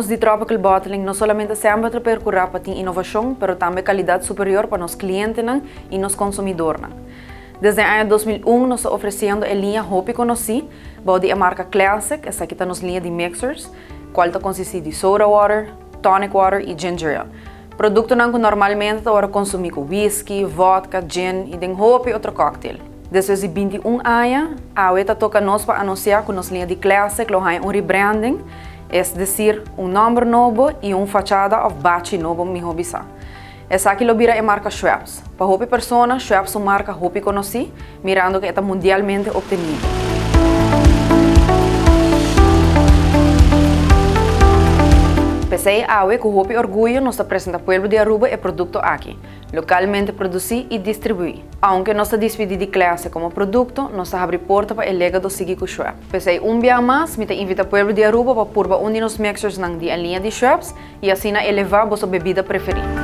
anos de Tropical Bottling não somente sempre percorrer para ter inovação, mas também qualidade superior para os clientes e os consumidores. Desde o ano 2001, nós estamos oferecendo a linha Hopi Conosci, a marca Classic, essa aqui está nos linha de mixers, qual consiste de soda water, tonic water e ginger ale. Produto que normalmente está consumir com whisky, vodka, gin e den Hopi outro cocktail. Desde os 21 anos, a UETA toca nós para anunciar que nos linha de Classic lo hay rebranding, é decir, nome novo e fachada of batch novo mi hobisa. Essa aqui lo vira a marca Schweppes. Para Hopi persona, Schweppes é uma marca Hopi Conosci, mirando que está mundialmente obtenido. Pensei que com Hopi Orgulho nos apresenta ao povo de Aruba o produto aqui, localmente produzido e distribuído. Aunque nós despedimos de classe como produto, nós abrimos porta para o legado seguir com Schweppes. Pensei dia mais, me invita ao povo de Aruba para pôr um dos mixers na linha de Schweppes e assim elevar a sua bebida preferida.